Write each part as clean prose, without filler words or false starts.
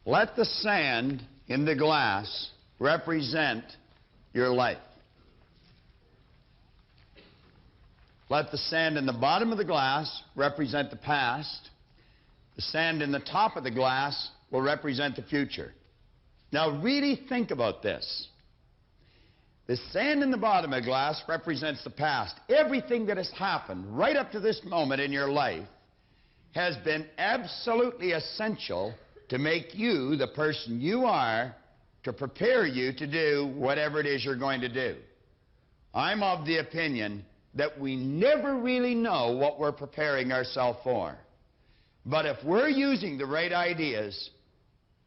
Let the sand in the glass represent your life. Let the sand in the bottom of the glass represent the past. The sand in the top of the glass will represent the future. Now really think about this. The sand in the bottom of the glass represents the past. Everything that has happened right up to this moment in your life has been absolutely essential to make you the person you are, to prepare you to do whatever it is you're going to do. I'm of the opinion that we never really know what we're preparing ourselves for. But if we're using the right ideas,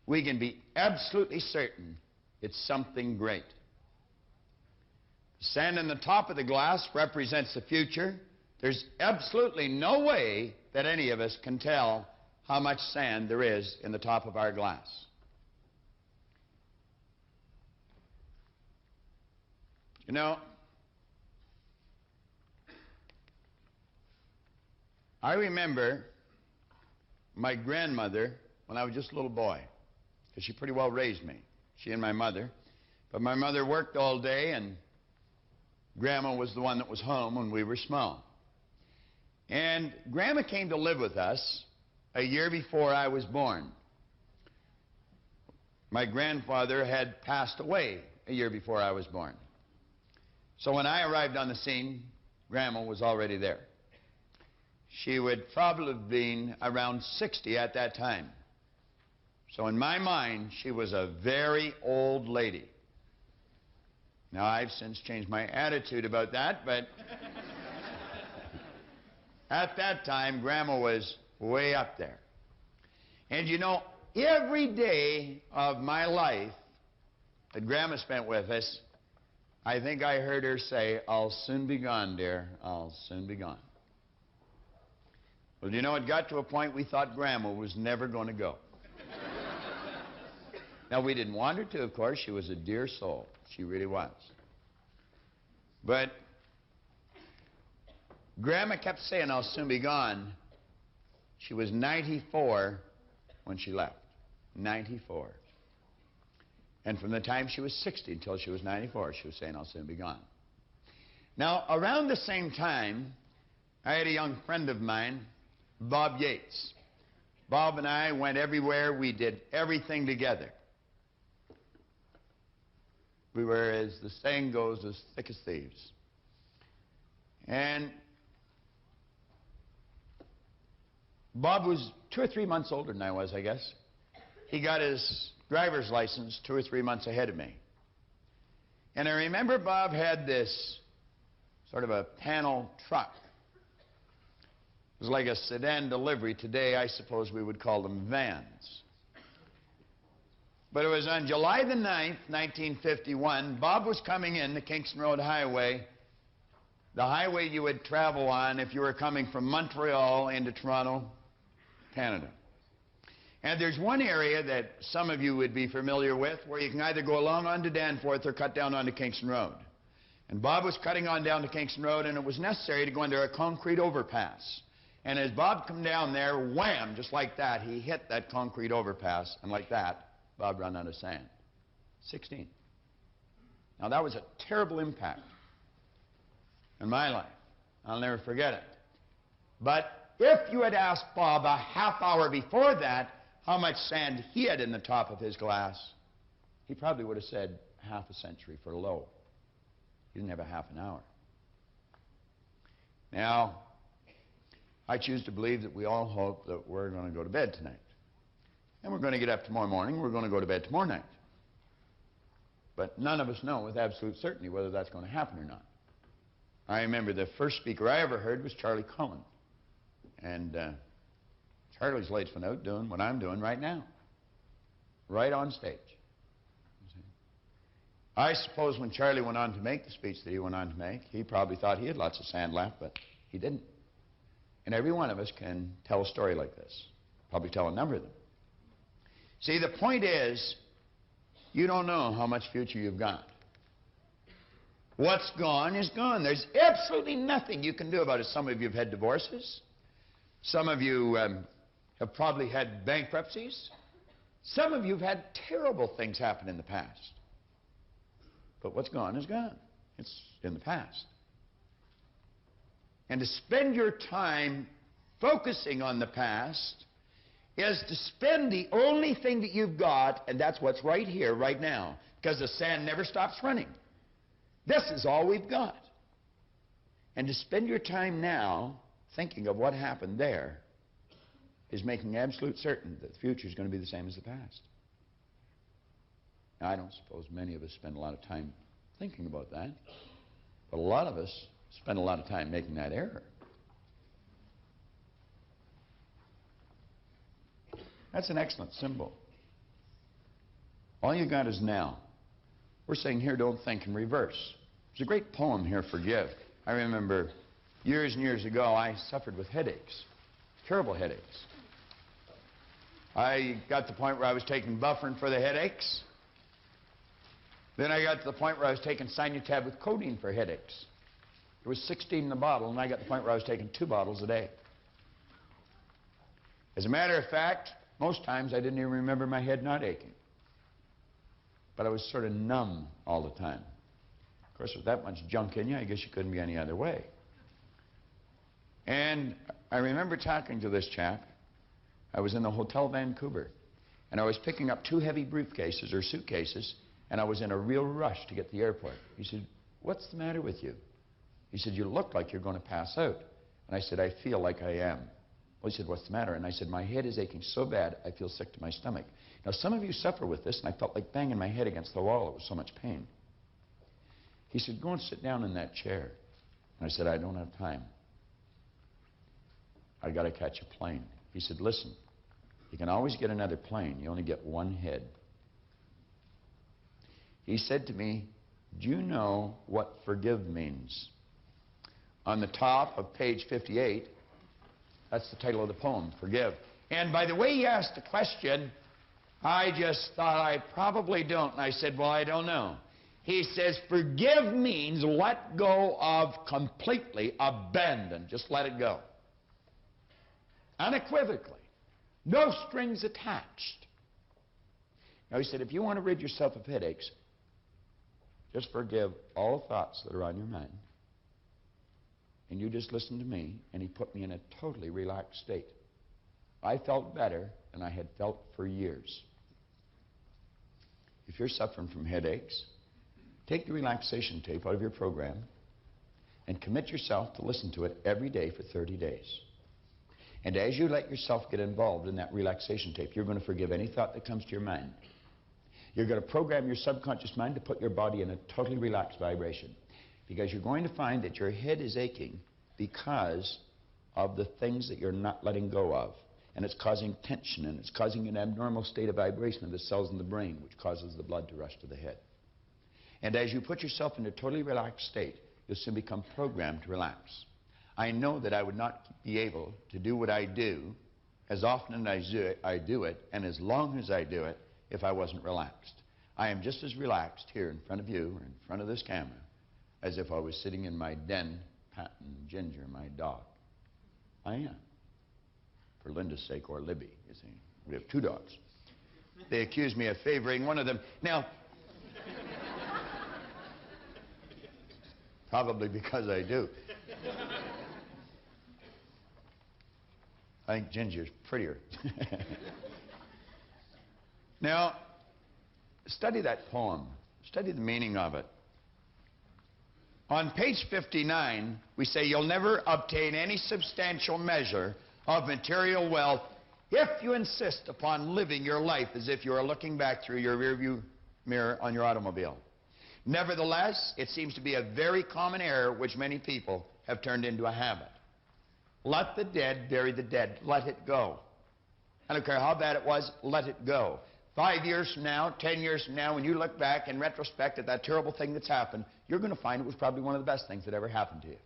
we can be absolutely certain it's something great. The sand in the top of the glass represents the future. There's absolutely no way that any of us can tell how much sand there is in the top of our glass. You know, I remember my grandmother when I was just a little boy, because she pretty well raised me, she and my mother. But my mother worked all day, and Grandma was the one that was home when we were small. And Grandma came to live with us a year before I was born. My grandfather had passed away a year before I was born. So when I arrived on the scene, Grandma was already there. She would probably have been around 60 at that time. So in my mind, she was a very old lady. Now, I've since changed my attitude about that, but at that time, Grandma was way up there. And you know, every day of my life that Grandma spent with us, I think I heard her say, "I'll soon be gone, dear, I'll soon be gone." Well, you know, it got to a point we thought Grandma was never going to go. Now, we didn't want her to, of course. She was a dear soul. She really was. But Grandma kept saying, "I'll soon be gone." She was 94 when she left. 94. And from the time she was 60 until she was 94, she was saying, "I'll soon be gone." Now, around the same time, I had a young friend of mine, Bob Yates. Bob and I went everywhere. We did everything together. We were, as the saying goes, as thick as thieves. And Bob was 2 or 3 months older than I was, I guess. He got his driver's license 2 or 3 months ahead of me. And I remember Bob had this sort of a panel truck. It was like a sedan delivery. Today, I suppose we would call them vans. But it was on July the 9th, 1951, Bob was coming in the Kingston Road Highway, the highway you would travel on if you were coming from Montreal into Toronto, Canada. And there's one area that some of you would be familiar with where you can either go along onto Danforth or cut down onto Kingston Road. And Bob was cutting on down to Kingston Road, and it was necessary to go under a concrete overpass. And as Bob came down there, wham, just like that, he hit that concrete overpass, and like that, Bob ran out of sand. 16. Now, that was a terrible impact in my life. I'll never forget it. But if you had asked Bob a half hour before that how much sand he had in the top of his glass, he probably would have said half a century for low. He didn't have a half an hour. Now, I choose to believe that we all hope that we're going to go to bed tonight. And we're going to get up tomorrow morning. We're going to go to bed tomorrow night. But none of us know with absolute certainty whether that's going to happen or not. I remember the first speaker I ever heard was Charlie Cullen. And Charlie's lights went out doing what I'm doing right now. Right on stage. I suppose when Charlie went on to make the speech that he went on to make, he probably thought he had lots of sand left, but he didn't. And every one of us can tell a story like this. Probably tell a number of them. See, the point is, you don't know how much future you've got. What's gone is gone. There's absolutely nothing you can do about it. Some of you have had divorces. Some of you have probably had bankruptcies. Some of you have had terrible things happen in the past. But what's gone is gone. It's in the past. And to spend your time focusing on the past is to spend the only thing that you've got, and that's what's right here, right now, because the sand never stops running. This is all we've got. And to spend your time now thinking of what happened there is making absolute certain that the future is going to be the same as the past. Now, I don't suppose many of us spend a lot of time thinking about that, but a lot of us spend a lot of time making that error. That's an excellent symbol. All you got is now. We're saying here, don't think in reverse. There's a great poem here, Forgive. I remember years and years ago, I suffered with headaches, terrible headaches. I got to the point where I was taking Bufferin for the headaches. Then I got to the point where I was taking Sinutab with codeine for headaches. There was 16 in the bottle, and I got to the point where I was taking 2 bottles a day. As a matter of fact, most times I didn't even remember my head not aching. But I was sort of numb all the time. Of course, with that much junk in you, I guess you couldn't be any other way. And I remember talking to this chap. I was in the Hotel Vancouver, and I was picking up 2 heavy briefcases or suitcases, and I was in a real rush to get to the airport. He said, "What's the matter with you?" He said, "You look like you're going to pass out." And I said, "I feel like I am." Well, he said, "What's the matter?" And I said, "My head is aching so bad, I feel sick to my stomach." Now, some of you suffer with this, and I felt like banging my head against the wall. It was so much pain. He said, "Go and sit down in that chair." And I said, "I don't have time. I got to catch a plane." He said, "Listen, you can always get another plane. You only get one head." He said to me, "Do you know what forgive means?" On the top of page 58, that's the title of the poem, Forgive. And by the way he asked the question, I just thought I probably don't. And I said, "Well, I don't know." He says, forgive means let go of completely, abandon. Just let it go. Unequivocally. No strings attached. Now, he said, if you want to rid yourself of headaches, just forgive all thoughts that are on your mind. And you just listen to me. And he put me in a totally relaxed state. I felt better than I had felt for years. If you're suffering from headaches, take the relaxation tape out of your program and commit yourself to listen to it every day for 30 days. And as you let yourself get involved in that relaxation tape, you're going to forgive any thought that comes to your mind. You're going to program your subconscious mind to put your body in a totally relaxed vibration. Because you're going to find that your head is aching because of the things that you're not letting go of. And it's causing tension, and it's causing an abnormal state of vibration of the cells in the brain, which causes the blood to rush to the head. And as you put yourself in a totally relaxed state, you'll soon become programmed to relax. I know that I would not be able to do what I do as often as I do it, and as long as I do it, if I wasn't relaxed. I am just as relaxed here in front of you, or in front of this camera, as if I was sitting in my den patting Ginger, my dog. I am. For Linda's sake, or Libby, you see. We have 2 dogs. They accuse me of favoring one of them. Now, probably because I do. I think Ginger's prettier. Now, study that poem. Study the meaning of it. On page 59, we say you'll never obtain any substantial measure of material wealth if you insist upon living your life as if you are looking back through your rearview mirror on your automobile. Nevertheless, it seems to be a very common error which many people have turned into a habit. Let the dead bury the dead. Let it go. I don't care how bad it was, let it go. 5 years from now, 10 years from now, when you look back in retrospect at that terrible thing that's happened, you're going to find it was probably one of the best things that ever happened to you.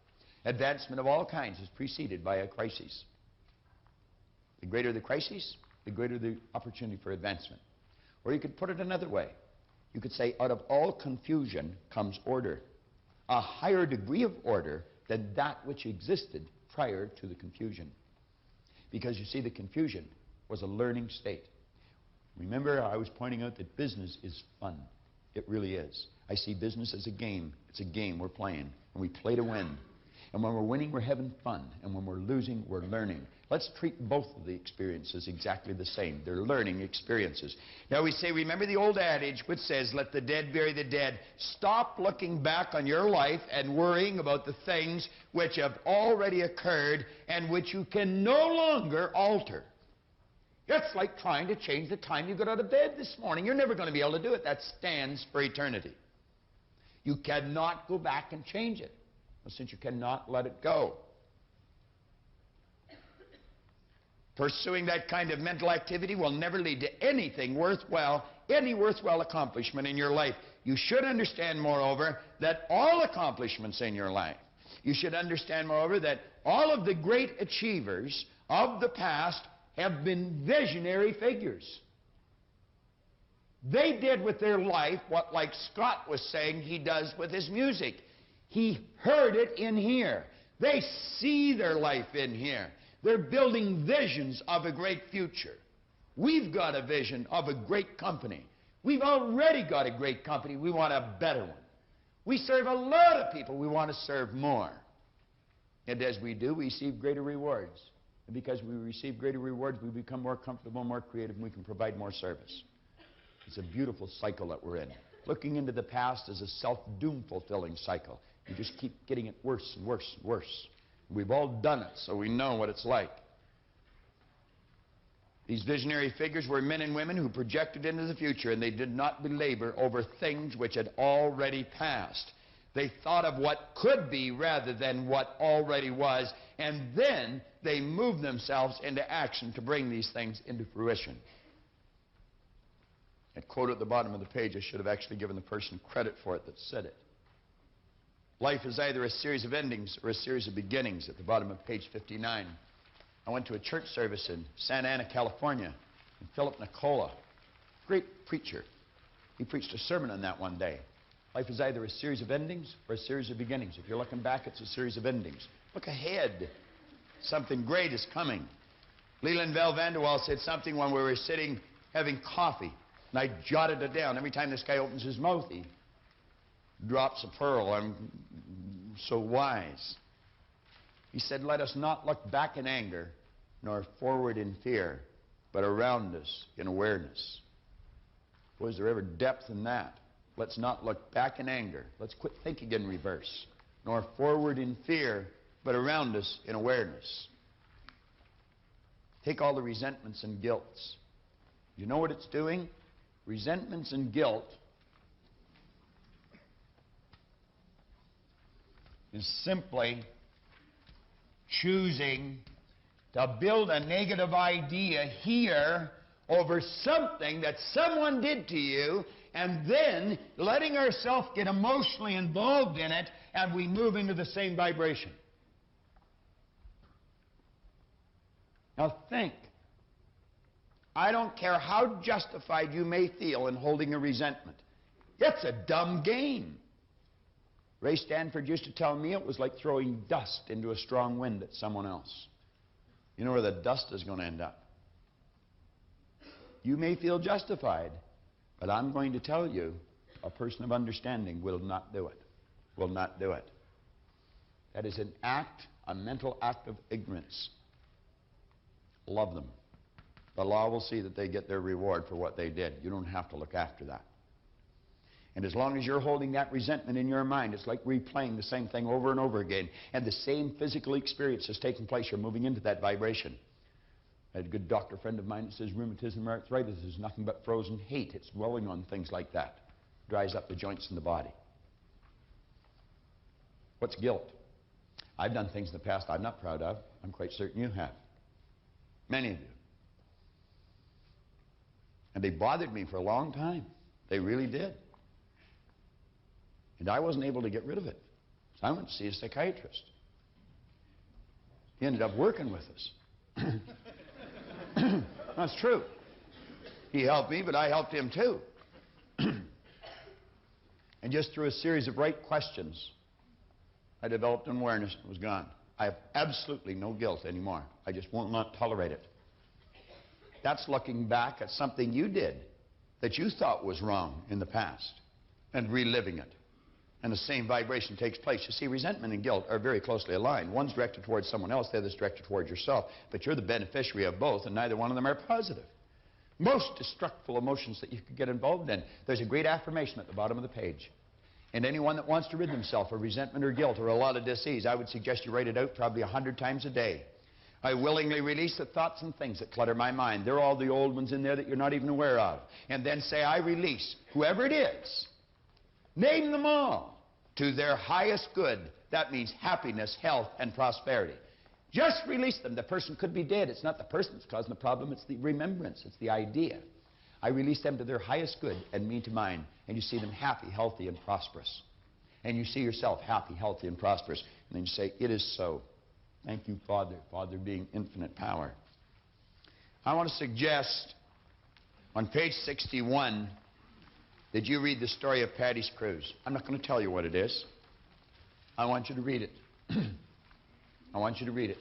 Advancement of all kinds is preceded by a crisis. The greater the crisis, the greater the opportunity for advancement. Or you could put it another way. You could say, out of all confusion comes order. A higher degree of order than that which existed prior to the confusion. Because you see, the confusion was a learning state. Remember, I was pointing out that business is fun. It really is. I see business as a game. It's a game we're playing, and we play to win. And when we're winning, we're having fun. And when we're losing, we're learning. Let's treat both of the experiences exactly the same. They're learning experiences. Now we say, remember the old adage which says, let the dead bury the dead. Stop looking back on your life and worrying about the things which have already occurred and which you can no longer alter. It's like trying to change the time you got out of bed this morning. You're never going to be able to do it. That stands for eternity. You cannot go back and change it, since you cannot let it go. Pursuing that kind of mental activity will never lead to anything worthwhile, any worthwhile accomplishment in your life. You should understand, moreover, that all accomplishments in your life, you should understand, moreover, that all of the great achievers of the past have been visionary figures. They did with their life what, like Scott was saying, he does with his music. He heard it in here. They see their life in here. They're building visions of a great future. We've got a vision of a great company. We've already got a great company. We want a better one. We serve a lot of people. We want to serve more. And as we do, we receive greater rewards. And because we receive greater rewards, we become more comfortable, more creative, and we can provide more service. It's a beautiful cycle that we're in. Looking into the past is a self-doom fulfilling cycle. You just keep getting it worse and worse and worse. We've all done it, so we know what it's like. These visionary figures were men and women who projected into the future, and they did not belabor over things which had already passed. They thought of what could be rather than what already was, and then they moved themselves into action to bring these things into fruition. That quote at the bottom of the page, I should have actually given the person credit for it that said it. Life is either a series of endings or a series of beginnings, at the bottom of page 59. I went to a church service in Santa Ana, California, and Philip Nicola, great preacher. He preached a sermon on that one day. Life is either a series of endings or a series of beginnings. If you're looking back, it's a series of endings. Look ahead. Something great is coming. Leland Val Vanderwall said something when we were sitting having coffee, and I jotted it down. Every time this guy opens his mouth, he drops a pearl. I'm so wise. He said, let us not look back in anger, nor forward in fear, but around us in awareness. Was there ever depth in that? Let's not look back in anger. Let's quit thinking in reverse. Nor forward in fear, but around us in awareness. Take all the resentments and guilts. You know what it's doing? Resentments and guilt is simply choosing to build a negative idea here over something that someone did to you, and then letting ourselves get emotionally involved in it, and we move into the same vibration. Now think. I don't care how justified you may feel in holding a resentment. It's a dumb game. Ray Stanford used to tell me it was like throwing dust into a strong wind at someone else. You know where the dust is going to end up. You may feel justified, but I'm going to tell you, a person of understanding will not do it. Will not do it. That is an act, a mental act of ignorance. Love them. The law will see that they get their reward for what they did. You don't have to look after that. And as long as you're holding that resentment in your mind, it's like replaying the same thing over and over again. And the same physical experience is taking place. You're moving into that vibration. I had a good doctor friend of mine that says rheumatism or arthritis is nothing but frozen hate. It's dwelling on things like that. Dries up the joints in the body. What's guilt? I've done things in the past I'm not proud of. I'm quite certain you have. Many of you. And they bothered me for a long time. They really did. And I wasn't able to get rid of it. So I went to see a psychiatrist. He ended up working with us. That's true. He helped me, but I helped him too. And just through a series of right questions, I developed an awareness and it was gone. I have absolutely no guilt anymore. I just will not tolerate it. That's looking back at something you did that you thought was wrong in the past and reliving it. And the same vibration takes place. You see, resentment and guilt are very closely aligned. One's directed towards someone else, the other's directed towards yourself. But you're the beneficiary of both, and neither one of them are positive. Most destructive emotions that you could get involved in. There's a great affirmation at the bottom of the page. And anyone that wants to rid themselves of resentment or guilt or a lot of disease, I would suggest you write it out probably 100 times a day. I willingly release the thoughts and things that clutter my mind. They're all the old ones in there that you're not even aware of. And then say, I release whoever it is. Name them all to their highest good. That means happiness, health, and prosperity. Just release them. The person could be dead. It's not the person that's causing the problem. It's the remembrance. It's the idea. I release them to their highest good and me to mine. And you see them happy, healthy, and prosperous. And you see yourself happy, healthy, and prosperous. And then you say, it is so. Thank you, Father. Father being infinite power. I want to suggest on page 61 that you read the story of Patty's Cruise. I'm not going to tell you what it is. I want you to read it. I want you to read it.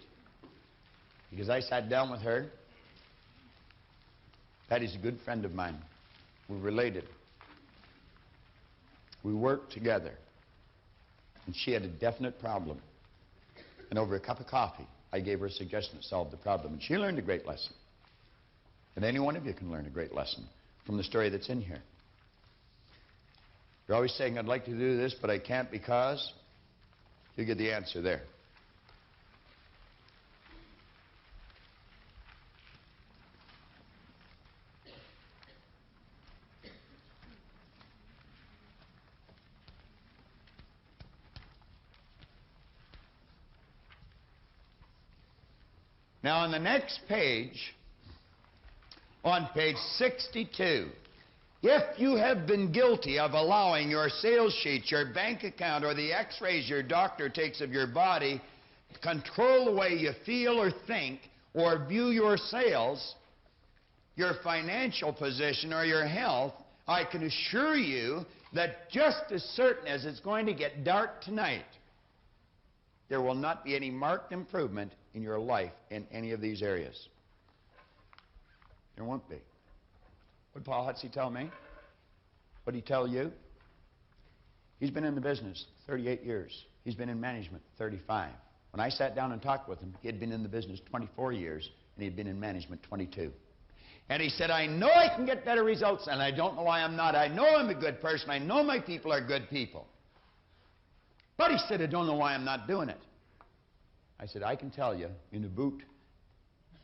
Because I sat down with her. Patty's a good friend of mine. We're related. We worked together. And she had a definite problem. And over a cup of coffee, I gave her a suggestion that solved the problem. And she learned a great lesson. And any one of you can learn a great lesson from the story that's in here. You're always saying, I'd like to do this, but I can't because... You get the answer there. Now, on the next page, on page 62, if you have been guilty of allowing your sales sheet, your bank account, or the x-rays your doctor takes of your body control the way you feel or think or view your sales, your financial position, or your health, I can assure you that just as certain as it's going to get dark tonight, there will not be any marked improvement in your life in any of these areas. There won't be. What did Paul Hutsey tell me? What did he tell you? He's been in the business 38 years. He's been in management 35. When I sat down and talked with him, he had been in the business 24 years, and he had been in management 22. And he said, I know I can get better results, and I don't know why I'm not. I know I'm a good person. I know my people are good people. But he said, I don't know why I'm not doing it. I said, I can tell you in about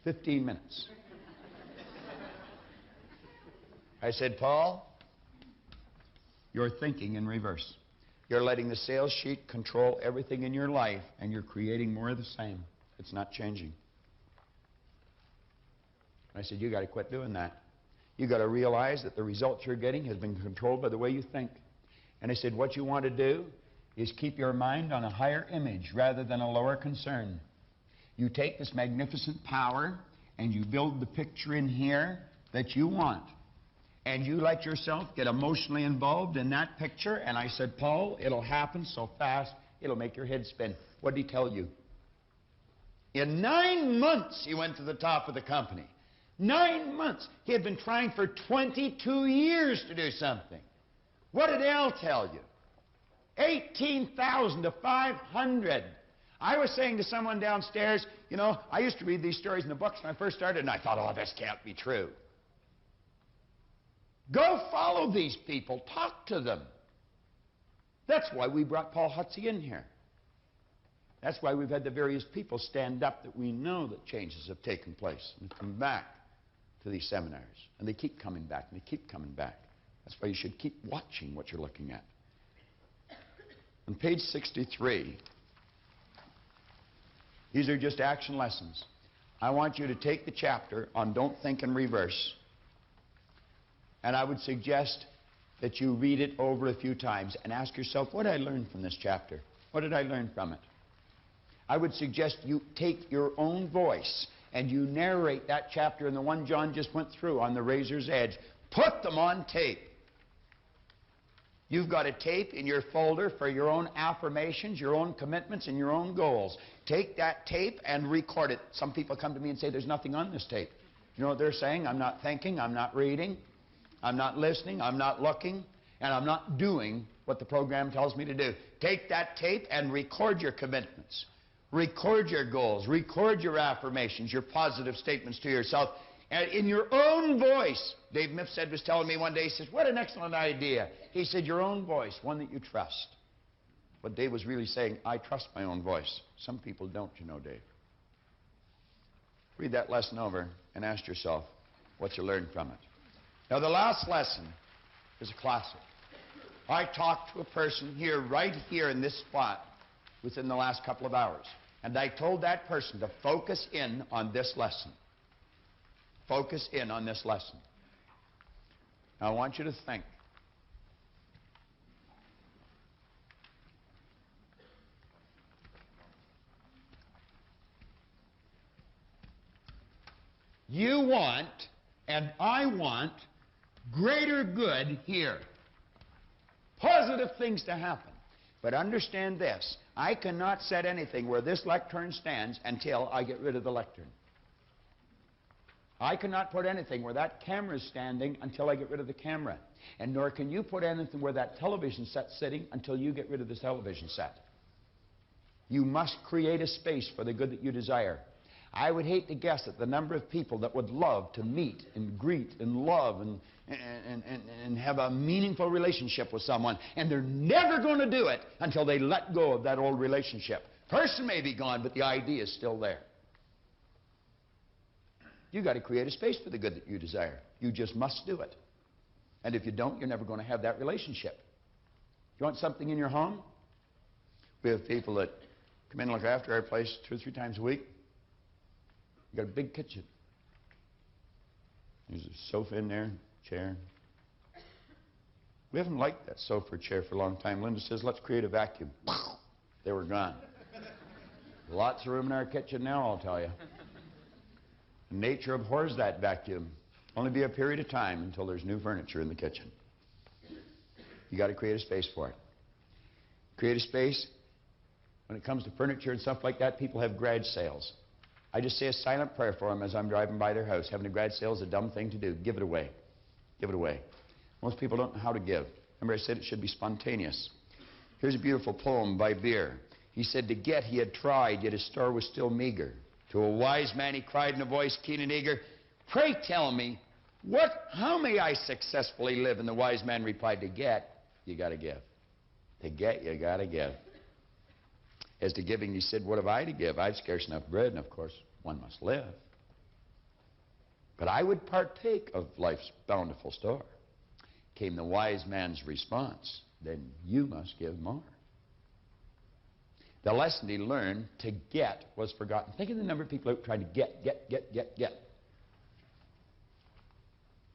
15 minutes. I said, Paul, you're thinking in reverse. You're letting the sales sheet control everything in your life, and you're creating more of the same. It's not changing. I said, you got to quit doing that. You got to realize that the results you're getting has been controlled by the way you think. And I said, what you want to do is keep your mind on a higher image rather than a lower concern. You take this magnificent power, and you build the picture in here that you want. And you let yourself get emotionally involved in that picture. And I said, Paul, it'll happen so fast, it'll make your head spin. What did he tell you? In 9 months, he went to the top of the company. 9 months. He had been trying for 22 years to do something. What did Al tell you? 18,000 to 500. I was saying to someone downstairs, you know, I used to read these stories in the books when I first started, and I thought, oh, this can't be true. Go follow these people. Talk to them. That's why we brought Paul Hutsey in here. That's why we've had the various people stand up that we know that changes have taken place and come back to these seminars. And they keep coming back, and they keep coming back. That's why you should keep watching what you're looking at. On page 63, these are just action lessons. I want you to take the chapter on Don't Think in Reverse, and I would suggest that you read it over a few times and ask yourself, what did I learn from this chapter? What did I learn from it? I would suggest you take your own voice and you narrate that chapter and the one John just went through on the razor's edge. Put them on tape. You've got a tape in your folder for your own affirmations, your own commitments, and your own goals. Take that tape and record it. Some people come to me and say, there's nothing on this tape. You know what they're saying? I'm not thinking, I'm not reading, I'm not listening, I'm not looking, and I'm not doing what the program tells me to do. Take that tape and record your commitments. Record your goals. Record your affirmations, your positive statements to yourself. And in your own voice. Dave Mifsud was telling me one day, he says, what an excellent idea. He said, your own voice, one that you trust. But Dave was really saying, I trust my own voice. Some people don't, you know, Dave. Read that lesson over and ask yourself what you learned from it. Now, the last lesson is a classic. I talked to a person here, right here in this spot, within the last couple of hours. And I told that person to focus in on this lesson. Focus in on this lesson. Now, I want you to think. You want, and I want, greater good here. Positive things to happen. But understand this. I cannot set anything where this lectern stands until I get rid of the lectern. I cannot put anything where that camera is standing until I get rid of the camera. And nor can you put anything where that television set's sitting until you get rid of the television set. You must create a space for the good that you desire. I would hate to guess at the number of people that would love to meet and greet and love and have a meaningful relationship with someone, and they're never going to do it until they let go of that old relationship. Person may be gone, but the idea is still there. You've got to create a space for the good that you desire. You just must do it. And if you don't, you're never going to have that relationship. You want something in your home? We have people that come in and look after our place 2 or 3 times a week. We've got a big kitchen. There's a sofa in there, chair. We haven't liked that sofa or chair for a long time. Linda says, let's create a vacuum. They were gone. Lots of room in our kitchen now, I'll tell you. Nature abhors that vacuum. Only be a period of time until there's new furniture in the kitchen. You got to create a space for it. Create a space. When it comes to furniture and stuff like that, people have garage sales. I just say a silent prayer for them as I'm driving by their house. Having a garage sale is a dumb thing to do. Give it away. Give it away. Most people don't know how to give. Remember I said it should be spontaneous. Here's a beautiful poem by Beer. He said, to get he had tried, yet his store was still meager. To a wise man he cried in a voice keen and eager, pray tell me, how may I successfully live? And the wise man replied, to get, you got to give. To get, you got to give. As to giving, he said, what have I to give? I've scarce enough bread, and of course, one must live. But I would partake of life's bountiful store. Came the wise man's response, then you must give more. The lesson he learned, to get, was forgotten. Think of the number of people out trying to get.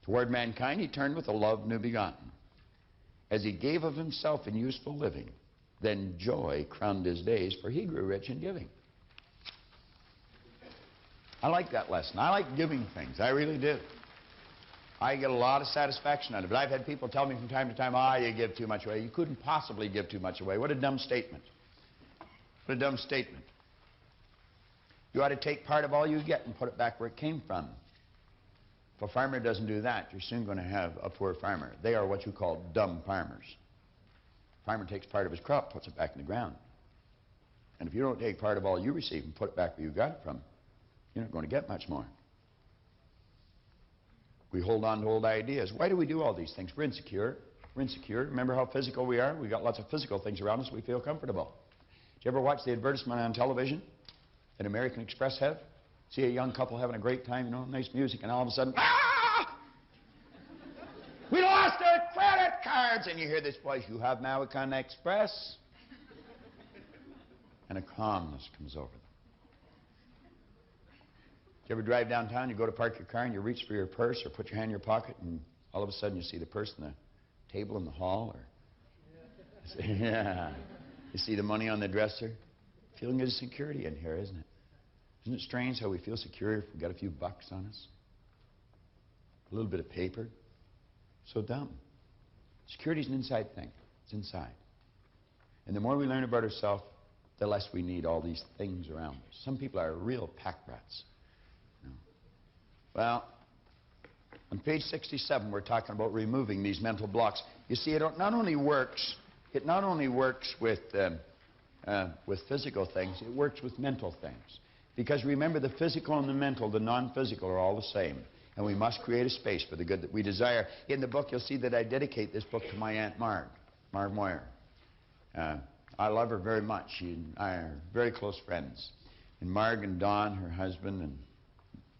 Toward mankind, he turned with a love new begotten. As he gave of himself in useful living, then joy crowned his days, for he grew rich in giving. I like that lesson. I like giving things. I really do. I get a lot of satisfaction out of it. I've had people tell me from time to time, you give too much away. You couldn't possibly give too much away. What a dumb statement. What a dumb statement. You ought to take part of all you get and put it back where it came from. If a farmer doesn't do that, you're soon going to have a poor farmer. They are what you call dumb farmers. Farmer takes part of his crop, puts it back in the ground. And if you don't take part of all you receive and put it back where you got it from, you're not going to get much more. We hold on to old ideas. Why do we do all these things? We're insecure. We're insecure. Remember how physical we are? We've got lots of physical things around us. We feel comfortable. Did you ever watch the advertisement on television that American Express have? See a young couple having a great time, you know, nice music, and all of a sudden, we lost our credit cards! And you hear this voice, you have American Express. And a calmness comes over them. Did you ever drive downtown, you go to park your car, and you reach for your purse or put your hand in your pocket, and all of a sudden you see the purse on the table in the hall? Or yeah. You see the money on the dresser? Feeling of security in here, isn't it? Isn't it strange how we feel secure if we've got a few bucks on us? A little bit of paper? So dumb. Security's an inside thing. It's inside. And the more we learn about ourselves, the less we need all these things around us. Some people are real pack rats. You know? Well, On page 67, we're talking about removing these mental blocks. You see, it not only works with physical things, it works with mental things. Because remember, the physical and the mental, the non-physical, are all the same. And we must create a space for the good that we desire. In the book, you'll see that I dedicate this book to my Aunt Marg Moyer. I love her very much. She and I are very close friends. And Marg and Don, her husband and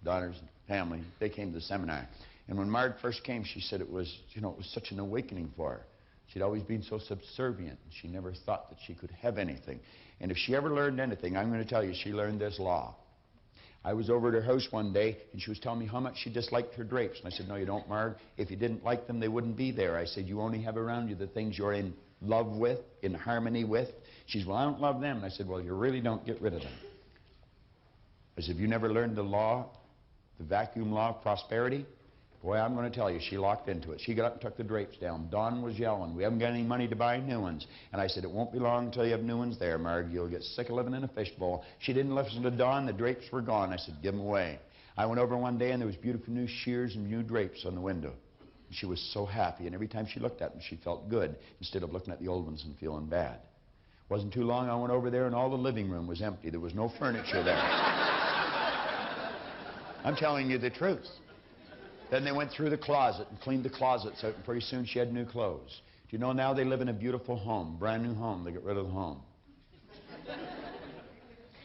daughters and family, they came to the seminar. And when Marg first came, she said it was such an awakening for her. She'd always been so subservient. She never thought that she could have anything. And if she ever learned anything, I'm going to tell you, she learned this law. I was over at her house one day, and she was telling me how much she disliked her drapes. And I said, no, you don't, Marg. If you didn't like them, they wouldn't be there. I said, you only have around you the things you're in love with, in harmony with. She said, well, I don't love them. And I said, well, you really don't get rid of them. I said, have you never learned the law, the vacuum law of prosperity? Boy, I'm going to tell you, she locked into it. She got up and took the drapes down. Don was yelling, we haven't got any money to buy new ones. And I said, it won't be long until you have new ones there, Marg. You'll get sick of living in a fishbowl. She didn't listen to Don. The drapes were gone. I said, give them away. I went over one day, and there was beautiful new shears and new drapes on the window. And she was so happy, and every time she looked at them, she felt good instead of looking at the old ones and feeling bad. Wasn't too long, I went over there, and all the living room was empty. There was no furniture there. I'm telling you the truth. Then they went through the closet and cleaned the closets out, and pretty soon she had new clothes. Do you know now they live in a beautiful home, brand new home. They got rid of the home.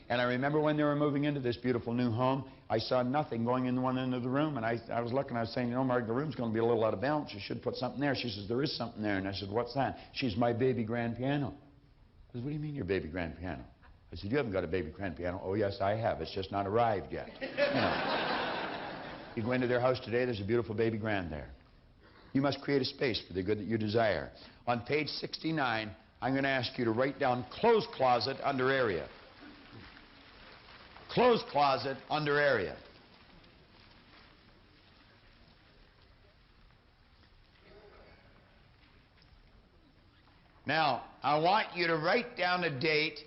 And I remember when they were moving into this beautiful new home, I saw nothing going in one end of the room, and I was looking, I was saying, you know, Marg, the room's going to be a little out of balance. You should put something there. She says, there is something there. And I said, what's that? She's my baby grand piano. I said, what do you mean your baby grand piano? I said, you haven't got a baby grand piano. Oh, yes, I have. It's just not arrived yet. You know. You go into their house today, there's a beautiful baby grand there. You must create a space for the good that you desire. On page 69, I'm going to ask you to write down clothes closet under area. Clothes closet under area. Now, I want you to write down a date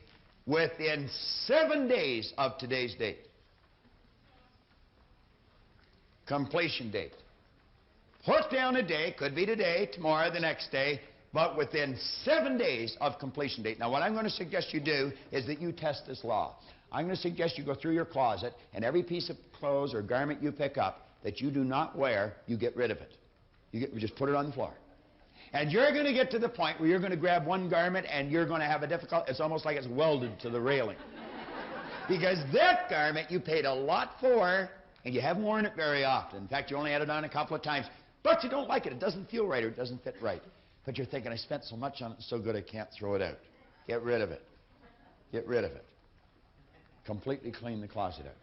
within 7 days of today's date. Completion date. Put down a day, could be today, tomorrow, the next day, but within 7 days of completion date. Now, what I'm going to suggest you do is that you test this law. I'm going to suggest you go through your closet, and every piece of clothes or garment you pick up that you do not wear, you get rid of it. You just put it on the floor. And you're going to get to the point where you're going to grab one garment and you're going to have a difficult, it's almost like it's welded to the railing. Because that garment you paid a lot for, and you haven't worn it very often. In fact, you only had it on a couple of times. But you don't like it. It doesn't feel right or it doesn't fit right. But you're thinking, I spent so much on it, it's so good I can't throw it out. Get rid of it. Get rid of it. Completely clean the closet out.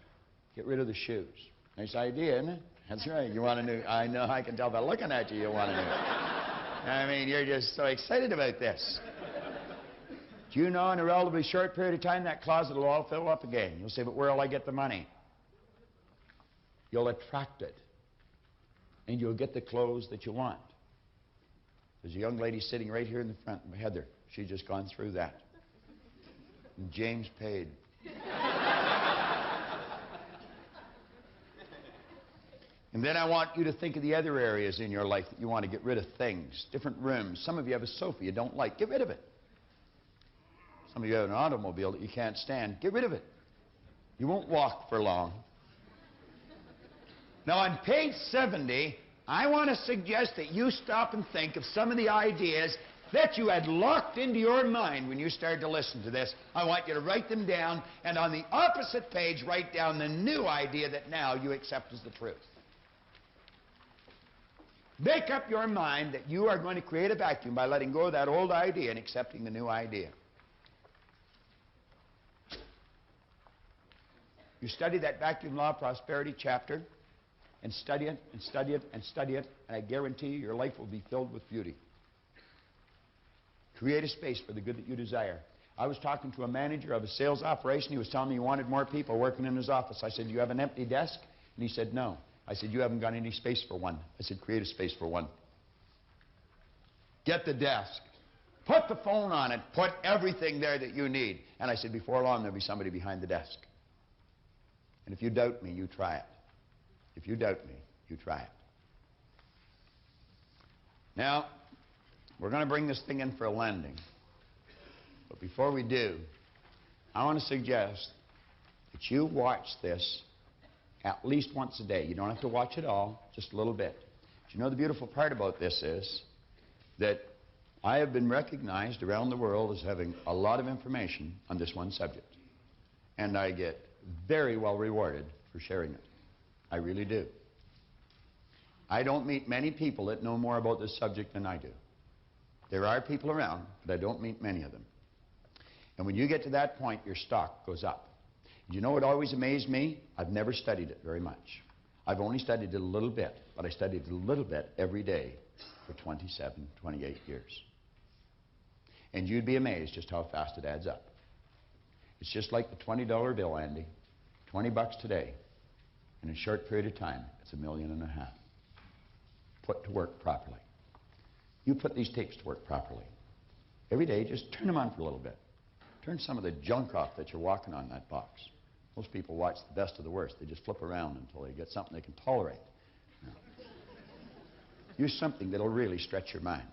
Get rid of the shoes. Nice idea, isn't it? That's right. You want a new, I know, I can tell by looking at you want a new. I mean, you're just so excited about this. Do you know in a relatively short period of time that closet will all fill up again? You'll say, but where will I get the money? You'll attract it. And you'll get the clothes that you want. There's a young lady sitting right here in the front, Heather. She's just gone through that. And James paid. And then I want you to think of the other areas in your life that you want to get rid of things, different rooms. Some of you have a sofa you don't like. Get rid of it. Some of you have an automobile that you can't stand. Get rid of it. You won't walk for long. Now, on page 70, I want to suggest that you stop and think of some of the ideas that you had locked into your mind when you started to listen to this. I want you to write them down, and on the opposite page, write down the new idea that now you accept as the truth. Make up your mind that you are going to create a vacuum by letting go of that old idea and accepting the new idea. You study that vacuum law of prosperity chapter, and study it, and study it, and study it, and I guarantee you your life will be filled with beauty. Create a space for the good that you desire. I was talking to a manager of a sales operation. He was telling me he wanted more people working in his office. I said, do you have an empty desk? And he said, no. I said, you haven't got any space for one. I said, create a space for one. Get the desk. Put the phone on it. Put everything there that you need. And I said, before long, there'll be somebody behind the desk. And if you doubt me, you try it. If you doubt me, you try it. Now, we're going to bring this thing in for a landing. But before we do, I want to suggest that you watch this at least once a day. You don't have to watch it all, just a little bit. But you know the beautiful part about this is that I have been recognized around the world as having a lot of information on this one subject. And I get very well rewarded for sharing it. I really do. I don't meet many people that know more about this subject than I do. There are people around, but I don't meet many of them. And when you get to that point, your stock goes up. You know what always amazed me? I've never studied it very much. I've only studied it a little bit, but I studied it a little bit every day for 27, 28 years. And you'd be amazed just how fast it adds up. It's just like the $20 bill, Andy. 20 bucks today. In a short period of time, it's $1.5 million. Put to work properly. You put these tapes to work properly. Every day, just turn them on for a little bit. Turn some of the junk off that you're walking on that box. Most people watch the best of the worst. They just flip around until they get something they can tolerate. No. Use something that'll really stretch your mind.